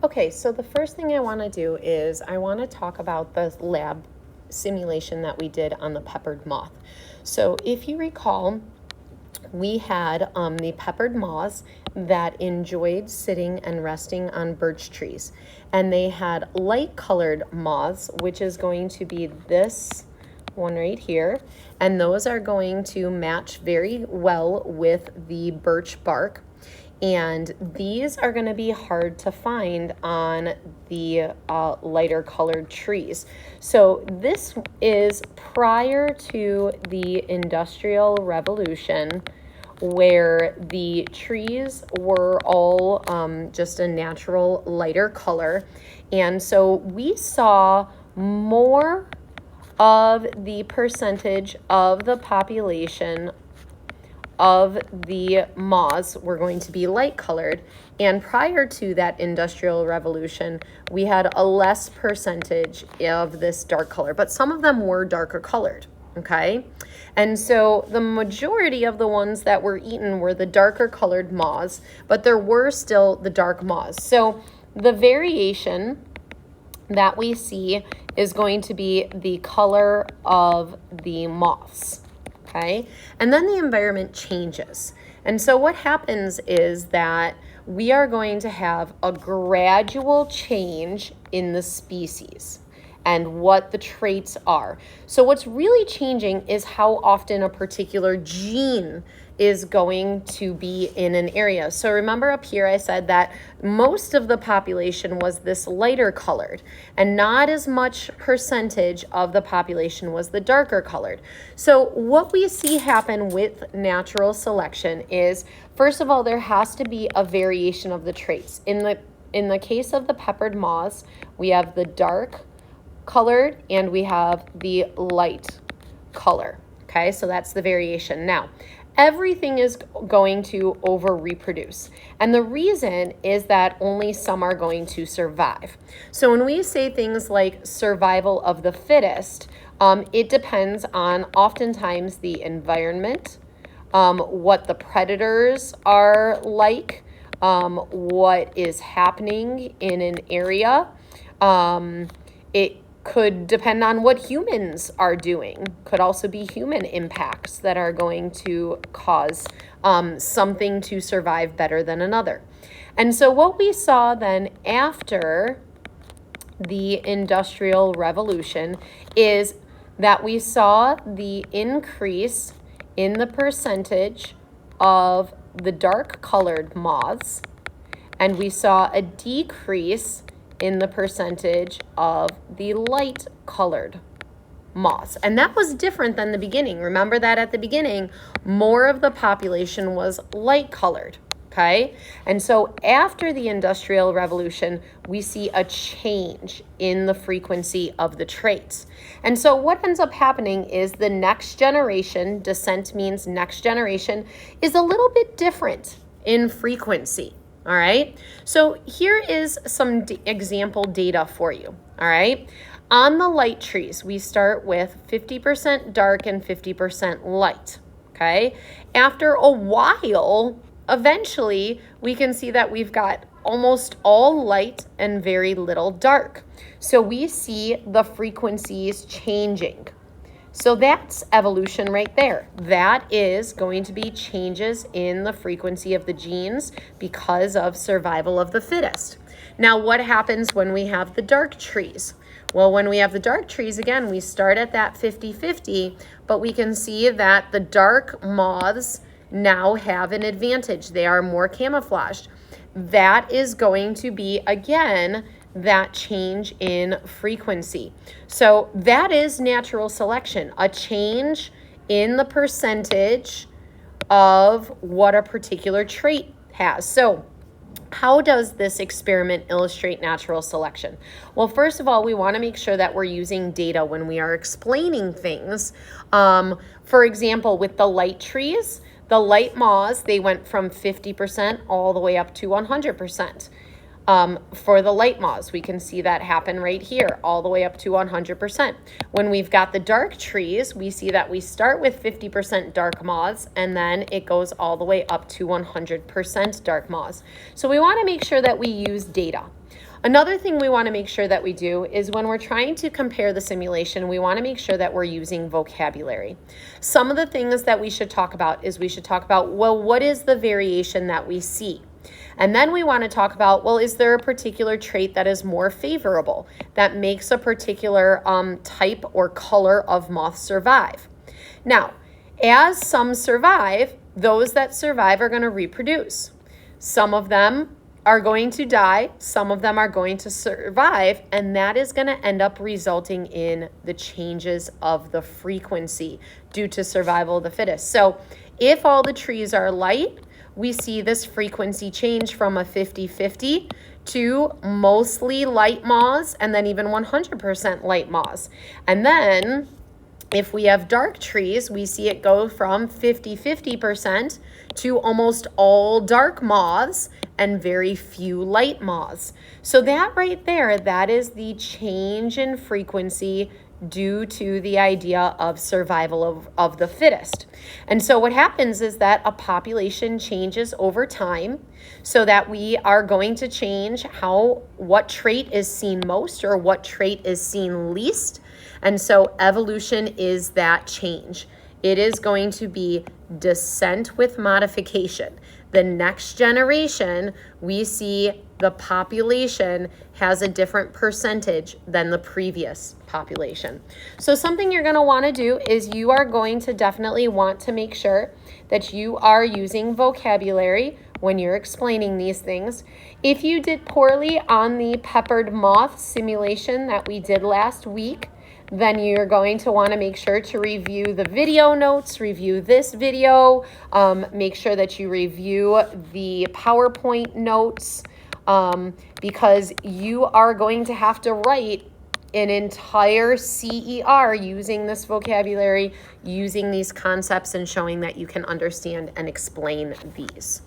Okay, so the first thing I want to do is I want to talk about the lab simulation that we did on the peppered moth. So if you recall, we had the peppered moths that enjoyed sitting and resting on birch trees. And they had light colored moths, which is going to be this one right here. And those are going to match very well with the birch bark. And these are going to be hard to find on the lighter colored trees. So this is prior to the Industrial Revolution, where the trees were all just a natural lighter color. And so we saw more of the percentage of the population of the moths were going to be light colored. And prior to that Industrial Revolution, we had a less percentage of this dark color, but some of them were darker colored, okay? And so the majority of the ones that were eaten were the darker colored moths, but there were still the dark moths. So the variation that we see is going to be the color of the moths. Okay, and then the environment changes. And so what happens is that we are going to have a gradual change in the species and what the traits are. So what's really changing is how often a particular gene is going to be in an area. So remember up here I said that most of the population was this lighter colored and not as much percentage of the population was the darker colored. So what we see happen with natural selection is, first of all, there has to be a variation of the traits. In the case of the peppered moths, we have the dark colored and we have the light color. Okay, so that's the variation. Now, everything is going to over reproduce. And the reason is that only some are going to survive. So when we say things like survival of the fittest, it depends on oftentimes the environment, what the predators are like, what is happening in an area. It could depend on what humans are doing. Could also be human impacts that are going to cause something to survive better than another. And so what we saw then after the Industrial Revolution is that we saw the increase in the percentage of the dark colored moths, and we saw a decrease in the percentage of the light colored moths. And that was different than the beginning. Remember that at the beginning, more of the population was light colored, okay? And so after the Industrial Revolution, we see a change in the frequency of the traits. And so what ends up happening is the next generation, descent means next generation, is a little bit different in frequency. All right, so here is some example data for you. All right, on the light trees, we start with 50% dark and 50% light. Okay, after a while, eventually we can see that we've got almost all light and very little dark. So we see the frequencies changing. So that's evolution right there. That is going to be changes in the frequency of the genes because of survival of the fittest. Now, what happens when we have the dark trees? Well, when we have the dark trees, again, we start at that 50-50, but we can see that the dark moths now have an advantage. They are more camouflaged. That is going to be, again, that change in frequency. So that is natural selection, a change in the percentage of what a particular trait has. So how does this experiment illustrate natural selection? Well, first of all, we want to make sure that we're using data when we are explaining things. For example, with the light trees, the light moths, they went from 50% all the way up to 100%. For the light moths, we can see that happen right here, all the way up to 100%. When we've got the dark trees, we see that we start with 50% dark moths, and then it goes all the way up to 100% dark moths. So we want to make sure that we use data. Another thing we want to make sure that we do is when we're trying to compare the simulation, we want to make sure that we're using vocabulary. Some of the things that we should talk about is we should talk about, well, what is the variation that we see? And then we want to talk about, well, is there a particular trait that is more favorable that makes a particular type or color of moth survive? Now, as some survive, those that survive are going to reproduce. Some of them are going to die, some of them are going to survive, and that is going to end up resulting in the changes of the frequency due to survival of the fittest. So if all the trees are light, we see this frequency change from a 50-50 to mostly light moths and then even 100% light moths. And then if we have dark trees, we see it go from 50-50% to almost all dark moths and very few light moths. So that right there, that is the change in frequency due to the idea of survival of the fittest. And so what happens is that a population changes over time so that we are going to change what trait is seen most or what trait is seen least. And so evolution is that change. It is going to be descent with modification. The next generation, we see the population has a different percentage than the previous population. So something you're going to want to do is you are going to definitely want to make sure that you are using vocabulary when you're explaining these things. If you did poorly on the peppered moth simulation that we did last week, then you're going to want to make sure to review the video notes, review this video, make sure that you review the PowerPoint notes, because you are going to have to write an entire CER using this vocabulary, using these concepts, and showing that you can understand and explain these.